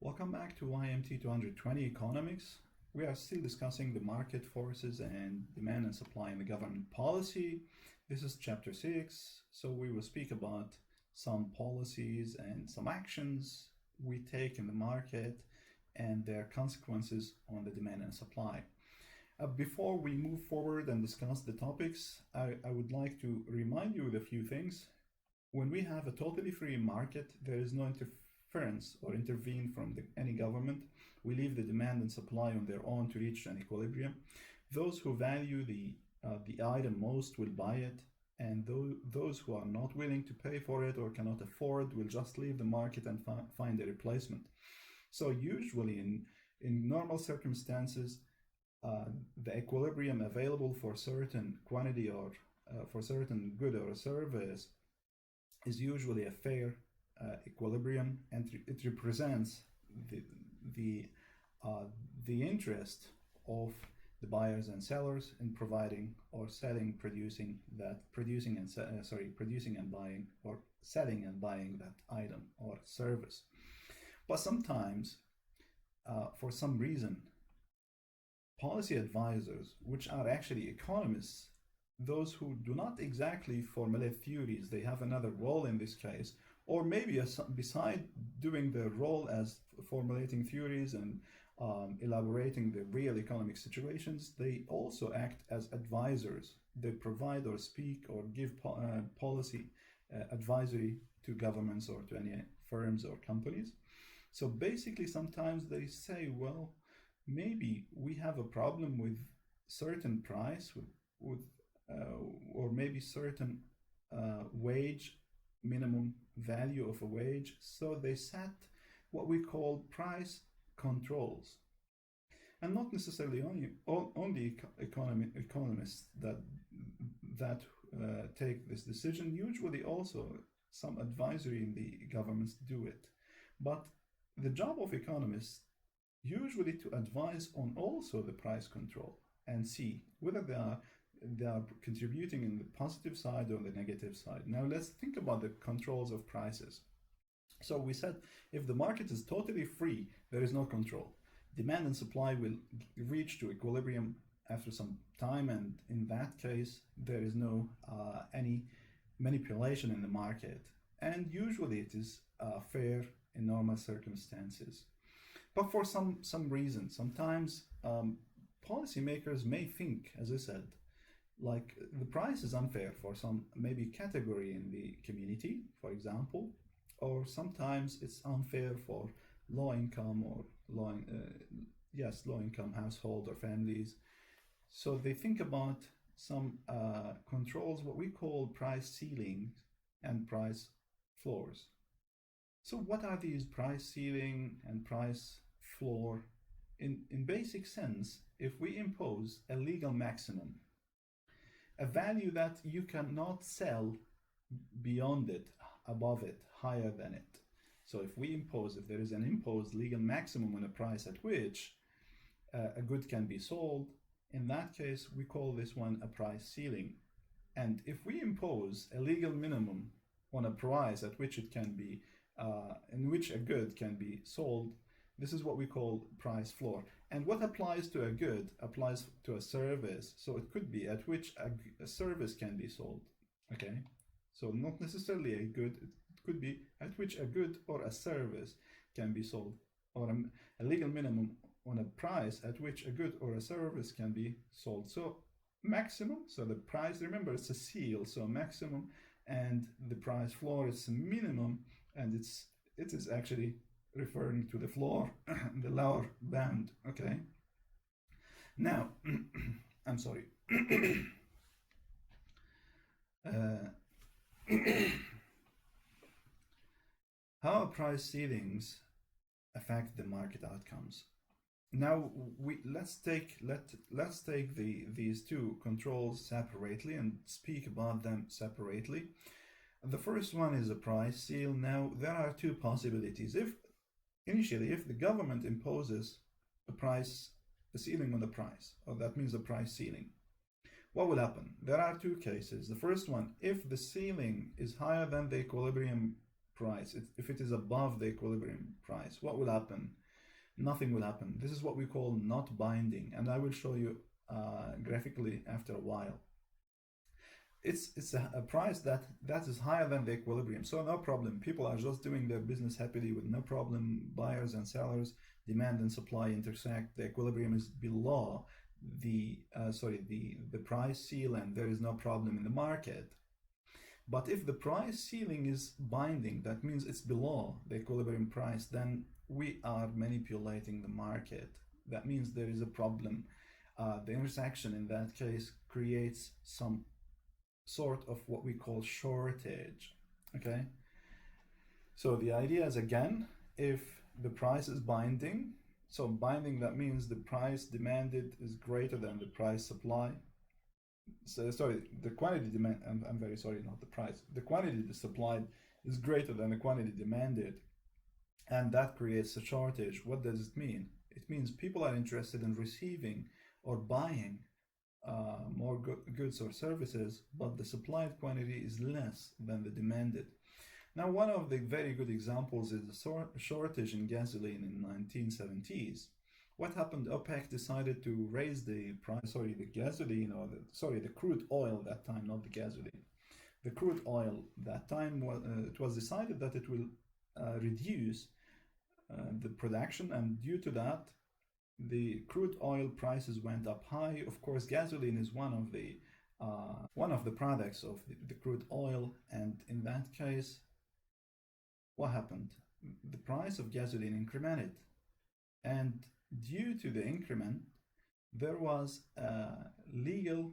Welcome back to YMT 220 Economics. We are still discussing the market forces and demand and supply in the government policy. This is chapter 6, so we will speak about some policies and some actions we take in the market and their consequences on the demand and supply. Before we move forward and discuss the topics, I would like to remind you of a few things. When we have a totally free market, there is no interference or intervene from any government. We leave the demand and supply on their own to reach an equilibrium. Those who value the item most will buy it, and those who are not willing to pay for it or cannot afford will just leave the market and find a replacement. So usually in normal circumstances, the equilibrium available for certain quantity or for certain good or service is usually a fair equilibrium, and it represents the interest of the buyers and sellers in providing or selling, producing and buying or selling and buying that item or service. But sometimes, for some reason, policy advisors, which are actually economists, those who do not exactly formulate theories, they have another role in this case, or maybe beside doing their role as formulating theories and elaborating the real economic situations, they also act as advisors. They provide or speak or give policy advisory to governments or to any firms or companies. So basically, sometimes they say, well, maybe we have a problem with certain price, or maybe certain wage, minimum value of a wage. So they set what we call price controls. And not necessarily only economists that take this decision. Usually also some advisory in the governments do it. But the job of economists usually to advise on also the price control and see whether they are contributing in the positive side or the negative side. Now let's think about the controls of prices. So we said if the market is totally free, there is no control. Demand and supply will reach to equilibrium after some time, and in that case there is no any manipulation in the market, and usually it is fair in normal circumstances. But for some reason, sometimes policymakers may think, as I said, like the price is unfair for some maybe category in the community, for example, or sometimes it's unfair for low income or low income household or families. So they think about some controls, what we call price ceilings and price floors. So what are these price ceiling and price floor? In basic sense, if we impose a legal maximum, a value that you cannot sell beyond it, above it, higher than it. So if there is an imposed legal maximum on a price at which a good can be sold, in that case we call this one a price ceiling. And if we impose a legal minimum on a price at which it can be in which a good can be sold, this is what we call price floor. And what applies to a good applies to a service. So it could be at which a service can be sold. Okay, so not necessarily a good, it could be at which a good or a service can be sold, or a legal minimum on a price at which a good or a service can be sold. So maximum, so the price, remember it's a seal, so maximum, and the price floor is a minimum, and it is actually referring to the floor, the lower band. Okay. Now, I'm sorry. How price ceilings affect the market outcomes? Now let's take these two controls separately and speak about them separately. The first one is a price seal. Now there are two possibilities. If the government imposes a ceiling on the price, or that means a price ceiling, what will happen? There are two cases. The first one, if the ceiling is higher than the equilibrium price, if it is above the equilibrium price, what will happen? Nothing will happen. This is what we call not binding, and I will show you graphically after a while. It's a price that is higher than the equilibrium, so no problem. People are just doing their business happily with no problem. Buyers and sellers, demand and supply intersect. The equilibrium is below the price ceiling, and there is no problem in the market. But if the price ceiling is binding, that means it's below the equilibrium price, then we are manipulating the market. That means there is a problem. The intersection in that case creates some sort of what we call shortage. Okay, so the idea is, again, if the price is binding, so binding, that means the price demanded is greater than the price supply. So sorry, the quantity demand, I'm very sorry, not the price, the quantity supplied is greater than the quantity demanded, and that creates a shortage. What does it mean? It means people are interested in receiving or buying more goods or services, but the supplied quantity is less than the demanded. Now, one of the very good examples is the shortage in gasoline in the 1970s. What happened? OPEC decided to raise the price, the gasoline, or the crude oil that time, not the gasoline. The crude oil that time, it was decided that it will reduce the production, and due to that, the crude oil prices went up high. Of course, gasoline is one of the products of the crude oil, and in that case, what happened? The price of gasoline incremented, and due to the increment, there was a legal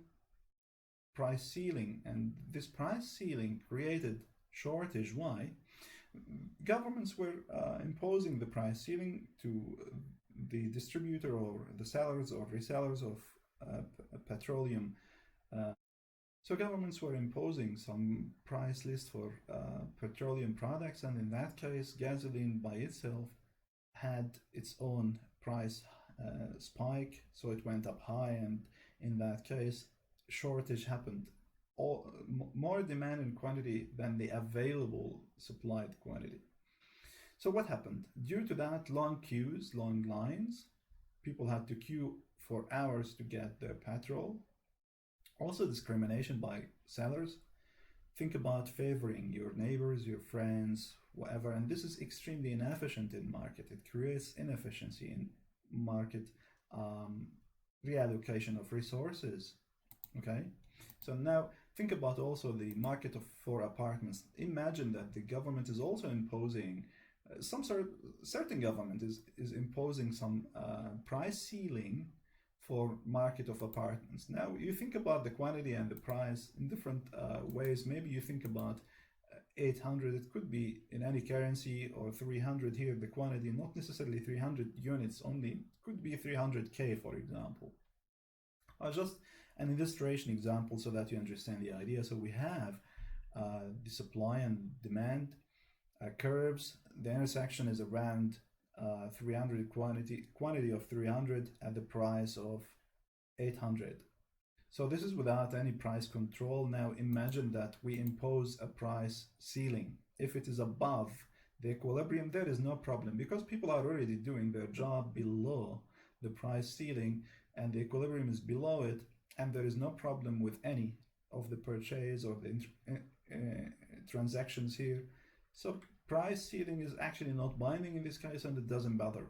price ceiling, and this price ceiling created shortage. Why? Governments were imposing the price ceiling to the distributor or the sellers or resellers of petroleum. So governments were imposing some price list for petroleum products, and in that case, gasoline by itself had its own price spike, so it went up high, and in that case, shortage happened. More demand in quantity than the available supplied quantity. So what happened? Due to that, long queues, long lines, people had to queue for hours to get their petrol. Also, discrimination by sellers. Think about favoring your neighbors, your friends, whatever, and this is extremely inefficient in market. It creates inefficiency in market reallocation of resources. Okay, so now think about also the market for apartments. Imagine that the government is also imposing certain government is imposing some price ceiling for market of apartments. Now you think about the quantity and the price in different ways. Maybe you think about 800, it could be in any currency, or 300 here, the quantity, not necessarily 300 units only, it could be 300K, for example. Just an illustration example so that you understand the idea. So we have the supply and demand curves. The intersection is around 300 quantity of 300 at the price of 800. So this is without any price control. Now imagine that we impose a price ceiling. If it is above the equilibrium, there is no problem, because people are already doing their job below the price ceiling, and the equilibrium is below it, and there is no problem with any of the purchase or the transactions here. So price ceiling is actually not binding in this case, and it doesn't bother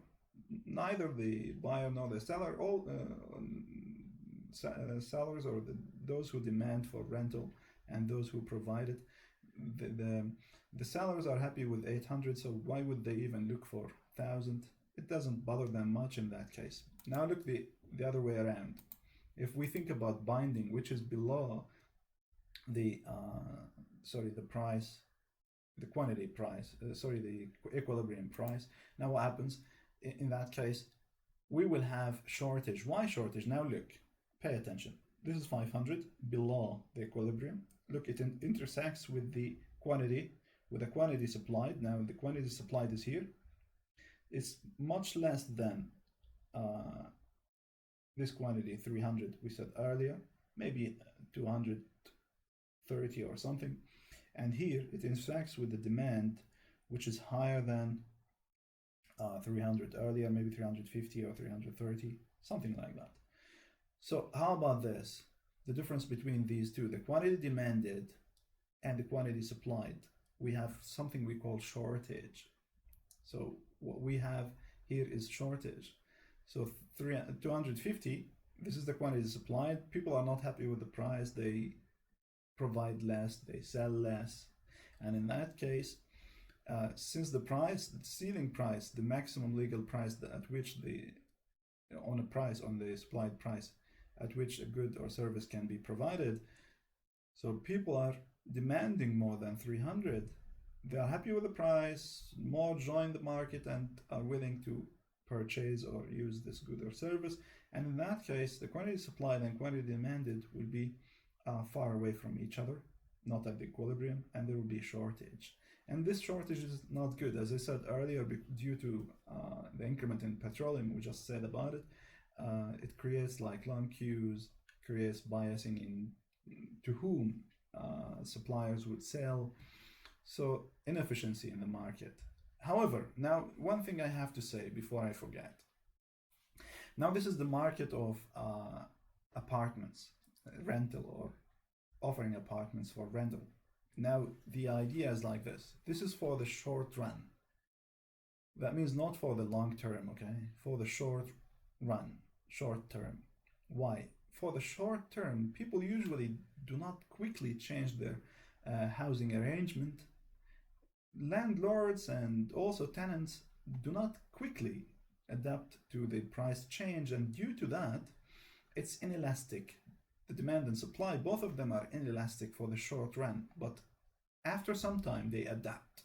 neither the buyer nor the seller. All sellers, or those who demand for rental and those who provide it, the sellers are happy with 800, so why would they even look for 1000? It doesn't bother them much in that case. Now look the other way around. If we think about binding, which is below the price, the quantity price, the equilibrium price. Now what happens in that case? We will have shortage. Why shortage? Now look, pay attention. This is 500 below the equilibrium. Look, it intersects with the quantity, with the quantity supplied. Now the quantity supplied is here. It's much less than this quantity, 300 we said earlier, maybe 230 or something. And here it intersects with the demand, which is higher than 300 earlier, maybe 350 or 330, something like that. So how about this? The difference between these two, the quantity demanded and the quantity supplied. We have something we call shortage. So what we have here is shortage. So 250, this is the quantity supplied. People are not happy with the price. They provide less, they sell less. And in that case, since the ceiling price, the maximum legal price at which on the supplied price, at which a good or service can be provided, so people are demanding more than 300. They are happy with the price, more join the market and are willing to purchase or use this good or service. And in that case, the quantity supplied and quantity demanded will be far away from each other, not at the equilibrium, and there will be shortage. And this shortage is not good, as I said earlier, due to the increment in petroleum we just said about it. It creates like long queues, creates biasing in to whom suppliers would sell, so inefficiency in the market. However, now one thing I have to say before I forget. Now this is the market of apartments, rental, or offering apartments for rental. Now the idea is like this. This is for the short run. That means not for the long term, okay? For the short run, short term. Why? For the short term, people usually do not quickly change their housing arrangement. Landlords and also tenants do not quickly adapt to the price change, and due to that, it's inelastic. The demand and supply, both of them are inelastic for the short run, but after some time they adapt.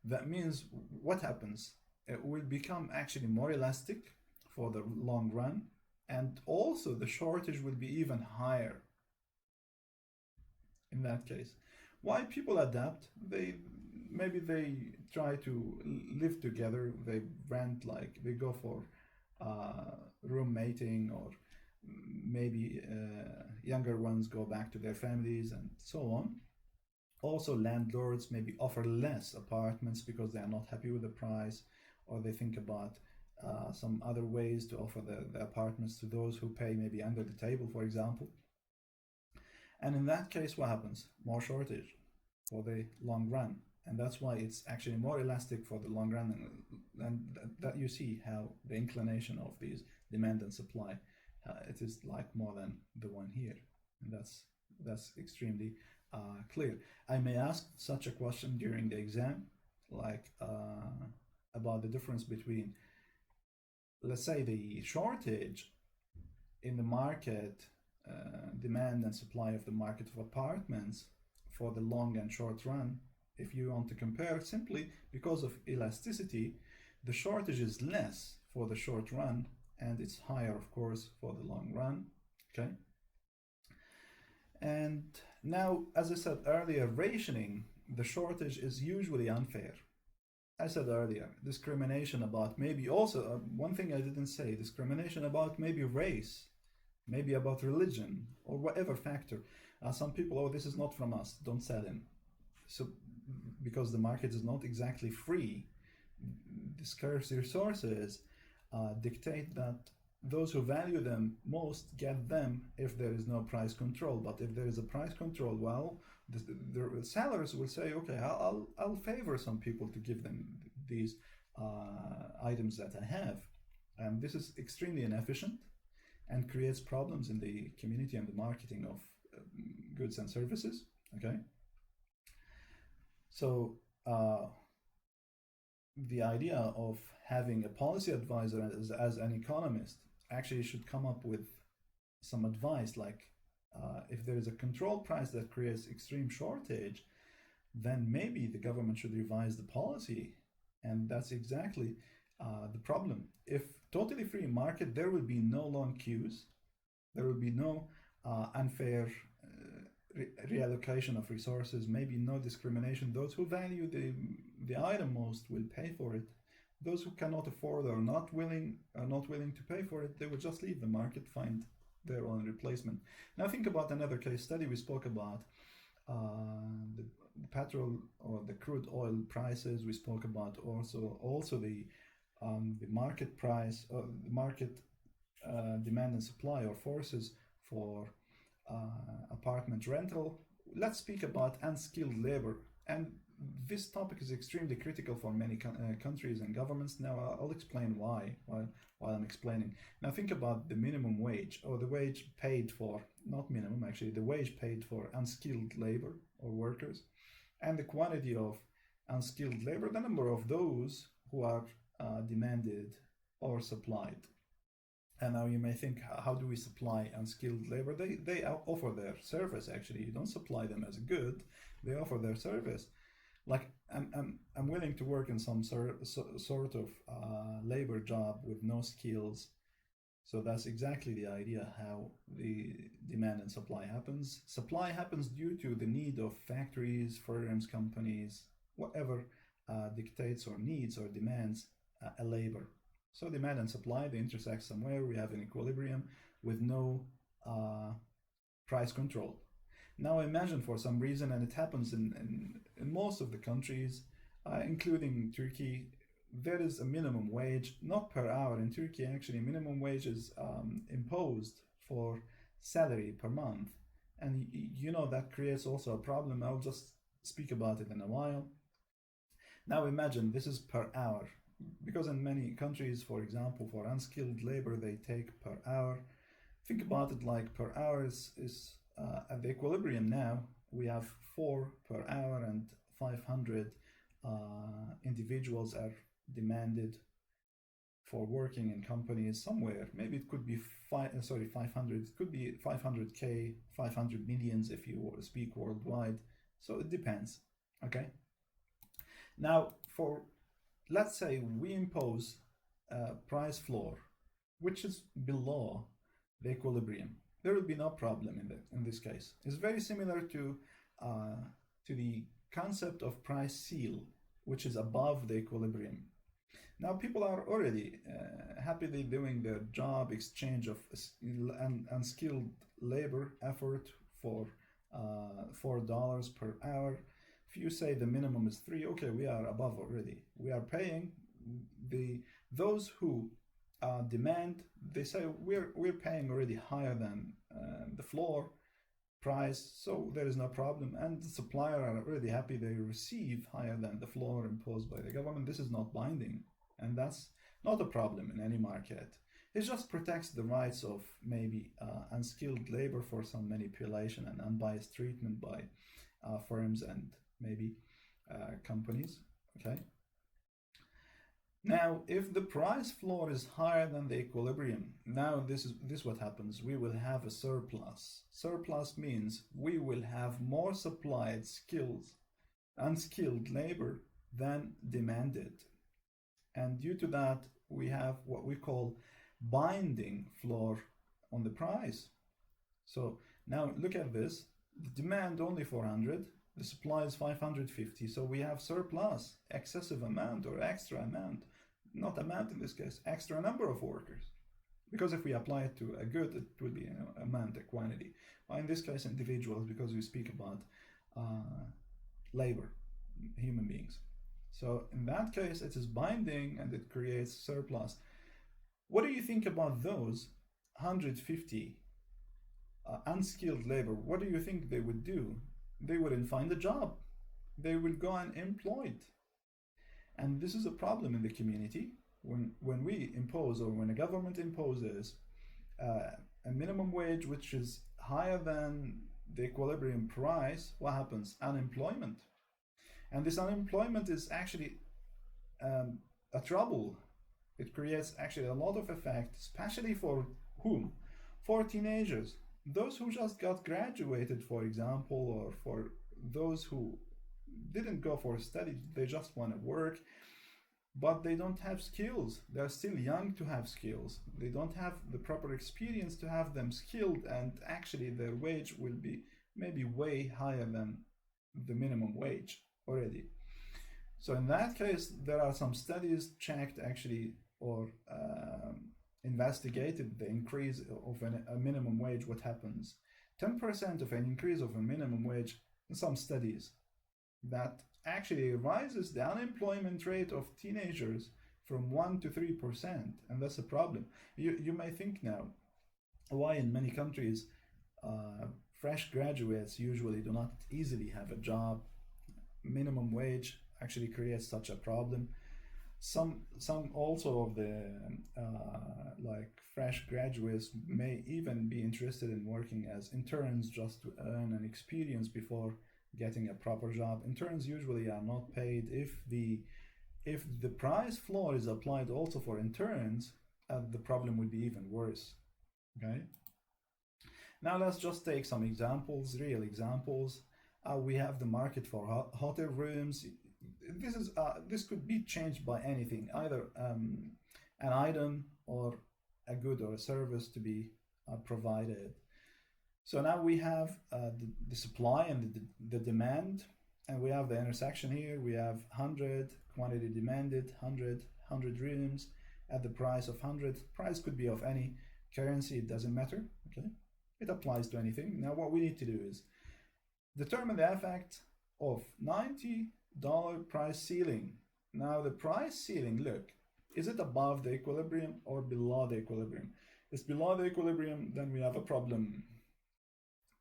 That means what happens? It will become actually more elastic for the long run, and also the shortage will be even higher in that case. Why people adapt? Maybe they try to live together, they rent, like they go for roommating, or maybe younger ones go back to their families and so on. Also, landlords maybe offer less apartments because they are not happy with the price, or they think about some other ways to offer the apartments to those who pay maybe under the table, for example. And in that case, what happens? More shortage for the long run. And that's why it's actually more elastic for the long run, and that you see how the inclination of these demand and supply, it is like more than the one here. And that's extremely clear. I may ask such a question during the exam, like about the difference between, let's say, the shortage in the market, demand and supply of the market of apartments for the long and short run. If you want to compare, simply because of elasticity, the shortage is less for the short run, and it's higher, of course, for the long run. Okay. And now, as I said earlier, rationing the shortage is usually unfair. I said earlier, discrimination about maybe also, one thing I didn't say, discrimination about maybe race, maybe about religion, or whatever factor. Some people, oh, this is not from us, don't sell him. So, because the market is not exactly free, the scarce resources dictate that those who value them most get them if there is no price control. But if there is a price control, well, the sellers will say, okay, I'll favor some people to give them these items that I have. And this is extremely inefficient and creates problems in the community and the marketing of goods and services. Okay. So the idea of having a policy advisor as an economist actually should come up with some advice, like if there is a control price that creates extreme shortage, then maybe the government should revise the policy. And that's exactly the problem. If totally free market, there will be no long queues, there will be no unfair reallocation of resources, maybe no discrimination. Those who value the item most will pay for it. Those who cannot afford or are not willing to pay for it, they will just leave the market, find their own replacement. Now think about another case study we spoke about, petrol or the crude oil prices we spoke about, also the market price, or the market demand and supply or forces for apartment rental. Let's speak about unskilled labor. And this topic is extremely critical for many countries and governments. Now I'll explain why while I'm explaining. Now think about the minimum wage, or the wage paid for, not minimum actually, the wage paid for unskilled labor or workers, and the quantity of unskilled labor, the number of those who are demanded or supplied. And now you may think, how do we supply unskilled labor? They offer their service. Actually, you don't supply them as a good; they offer their service. Like I'm willing to work in some sort of labor job with no skills. So that's exactly the idea how the demand and supply happens. Supply happens due to the need of factories, firms, companies, whatever dictates or needs or demands a labor. So demand and supply, they intersect somewhere. We have an equilibrium with no price control. Now imagine for some reason, and it happens in most of the countries, including Turkey, there is a minimum wage, not per hour. In Turkey, actually, minimum wage is imposed for salary per month. And you know that creates also a problem. I'll just speak about it in a while. Now imagine this is per hour, because in many countries, for example, for unskilled labor, they take per hour. Think about it like per hour is at the equilibrium now. We have 4 per hour, and 500 individuals are demanded for working in companies somewhere. Maybe it could be 500. It could be 500K, 500 millions if you speak worldwide. So it depends. Okay. Now, let's say we impose a price floor which is below the equilibrium. There will be no problem in this case. It's very similar to the concept of price seal, which is above the equilibrium. Now people are already happily doing their job, exchange of unskilled labor effort for $4 per hour. If you say the minimum is 3, okay, we are above already. We are paying those who demand. They say we're paying already higher than the floor price, so there is no problem. And the supplier are already happy they receive higher than the floor imposed by the government. This is not binding, and that's not a problem in any market. It just protects the rights of maybe unskilled labor for some manipulation and unbiased treatment by firms and maybe companies. Okay. Now, if the price floor is higher than the equilibrium, now this what happens. We will have a surplus. Surplus means we will have more supplied unskilled labor than demanded. And due to that, we have what we call binding floor on the price. So now look at this. The demand only 400, the supply is 550. So we have surplus, excessive amount or extra amount, not amount in this case, extra number of workers. Because if we apply it to a good, it will be amount, a quantity. Well, in this case, individuals, because we speak about labor, human beings. So in that case, it is binding and it creates surplus. What do you think about those 150 unskilled labor? What do you think they would do? They wouldn't find a job. They will go unemployed. And this is a problem in the community. When we impose, or when a government imposes a minimum wage which is higher than the equilibrium price, what happens? Unemployment. And this unemployment is actually a trouble. It creates actually a lot of effect, especially for whom? For teenagers. Those who just got graduated, for example, or for those who didn't go for study, they just want to work, but they don't have skills. They're still young to have skills. They don't have the proper experience to have them skilled, and actually their wage will be maybe way higher than the minimum wage already. So in that case, there are some studies checked actually, or investigated the increase of a minimum wage. What happens? 10% of an increase of a minimum wage in some studies that actually rises the unemployment rate of teenagers from 1 to 3%, and that's a problem. You may think now, why in many countries fresh graduates usually do not easily have a job. Minimum wage actually creates such a problem. Some also of the like fresh graduates may even be interested in working as interns just to earn an experience before getting a proper job. Interns usually are not paid. If the price floor is applied also for interns, the problem would be even worse. Okay. Now let's just take some examples, real examples. We have the market for hotel rooms. This could be changed by anything, either an item or a good or a service to be provided. So now we have the supply and the demand, and we have the intersection here. We have 100 quantity demanded, 100 rooms at the price of 100. Price could be of any currency, it doesn't matter. Okay, it applies to anything. Now what we need to do is determine the effect of $90 price ceiling. Now the price ceiling, look, is it above the equilibrium or below the equilibrium? If it's below the equilibrium, then we have a problem.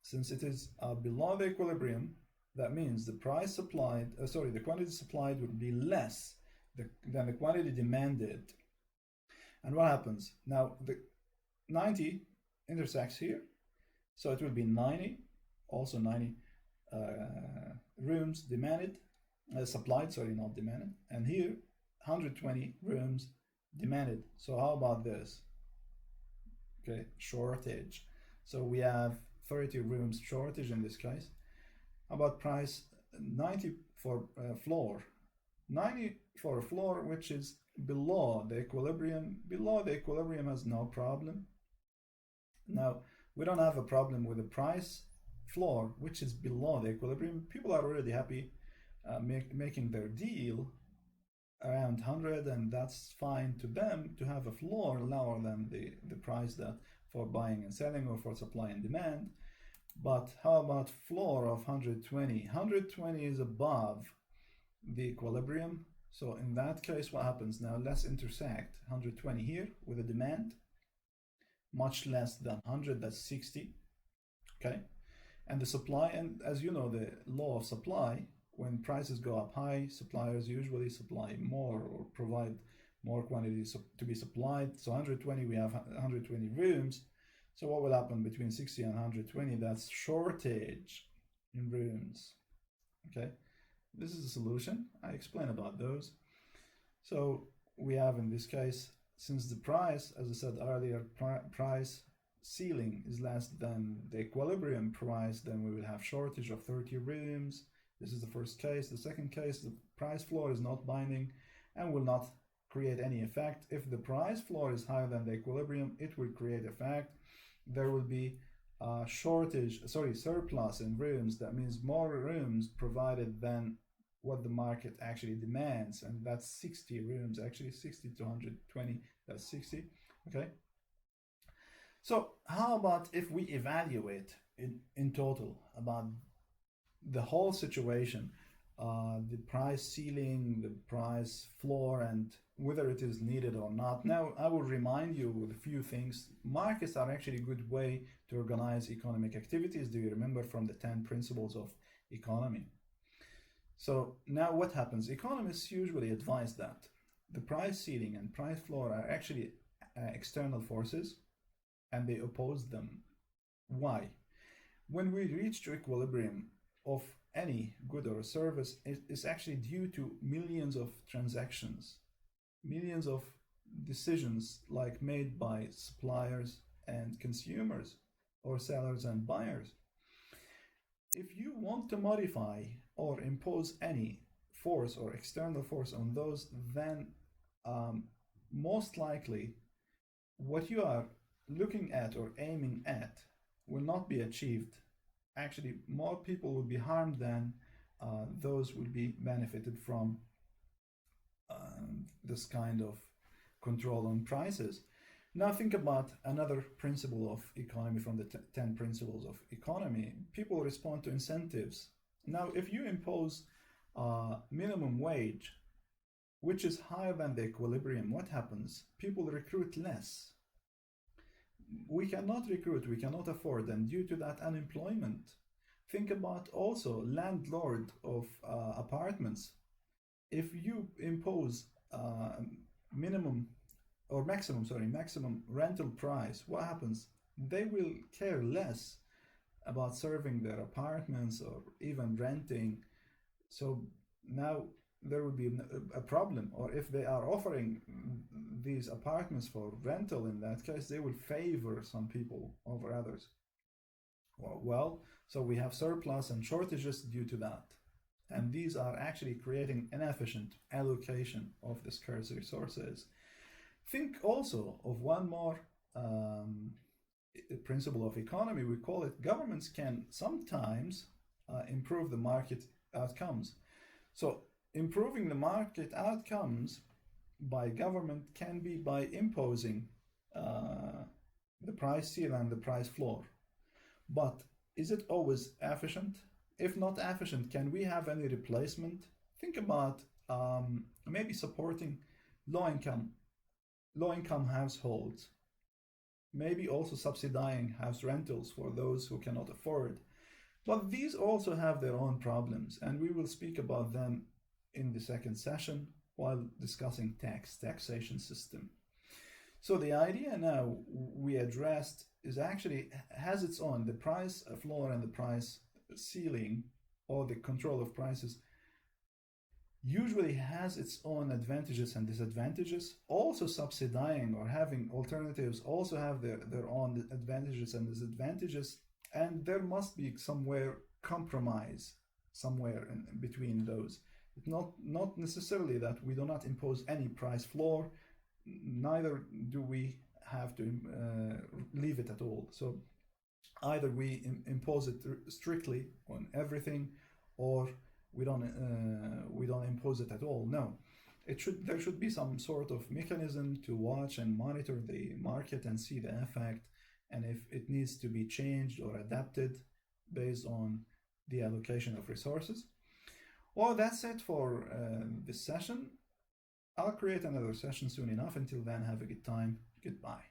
Since it is below the equilibrium, that means the price supplied, the quantity supplied would be less than the quantity demanded. And what happens? Now the 90 intersects here, so it will be 90, also 90 rooms demanded, supplied, sorry, not demanded, and here 120 rooms demanded. So how about this? Okay, shortage. So we have 30 rooms shortage in this case. How about price? 90 for floor. 90 for a floor which is below the equilibrium. Below the equilibrium has no problem. Now we don't have a problem with the price floor which is below the equilibrium. People are already happy making their deal around 100, and that's fine to them to have a floor lower than the price that for buying and selling or for supply and demand. But how about floor of 120? 120 is above the equilibrium. So in that case, what happens? Now let's intersect 120 here with a demand much less than 100, that's 60. Okay, and the supply, and as you know, the law of supply, when prices go up high, suppliers usually supply more or provide more quantities to be supplied. So 120, we have 120 rooms. So what will happen between 60 and 120? That's shortage in rooms. Okay, this is a solution. I explain about those. So we have in this case, since the price, as I said earlier, price ceiling is less than the equilibrium price, then we will have shortage of 30 rooms. This is the first case. The second case, the price floor is not binding and will not create any effect. If the price floor is higher than the equilibrium, it will create effect. There will be surplus in rooms. That means more rooms provided than what the market actually demands, and that's 60 rooms, actually 60 to 120, that's 60. Okay, so how about if we evaluate in total about the whole situation, the price ceiling, the price floor, and whether it is needed or not. Now, I will remind you with a few things. Markets are actually a good way to organize economic activities. Do you remember from the 10 principles of economy? So now what happens? Economists usually advise that the price ceiling and price floor are actually external forces, and they oppose them. Why? When we reach to equilibrium of any good or service, it is actually due to millions of transactions, millions of decisions like made by suppliers and consumers or sellers and buyers. If you want to modify or impose any force or external force on those, then most likely what you are looking at or aiming at will not be achieved. Actually, more people will be harmed than those will be benefited from this kind of control on prices. Now think about another principle of economy from the 10 principles of economy. People respond to incentives. Now, if you impose minimum wage, which is higher than the equilibrium, what happens? People recruit less. We cannot recruit, we cannot afford, and due to that, unemployment. Think about also landlord of apartments. If you impose maximum rental price, what happens? They will care less about serving their apartments or even renting. So now there would be a problem, or if they are offering these apartments for rental, in that case they will favor some people over others. Well, so we have surplus and shortages due to that, and these are actually creating inefficient allocation of the scarce resources. Think also of one more principle of economy. We call it governments can sometimes improve the market outcomes. So improving the market outcomes by government can be by imposing the price ceiling and the price floor. But is it always efficient? If not efficient, can we have any replacement? Think about maybe supporting low-income households, maybe also subsidizing house rentals for those who cannot afford. But these also have their own problems, and we will speak about them in the second session while discussing taxation system. So the idea now we addressed is actually has its own, the price floor and the price ceiling, or the control of prices, usually has its own advantages and disadvantages. Also subsidizing or having alternatives also have their own advantages and disadvantages, and there must be compromise somewhere in between those. It's not necessarily that we do not impose any price floor, neither do we have to leave it at all. So either we impose it strictly on everything, or we don't impose it at all. No, there should be some sort of mechanism to watch and monitor the market and see the effect, and if it needs to be changed or adapted based on the allocation of resources. Well, that's it for this session. I'll create another session soon enough. Until then, have a good time. Goodbye.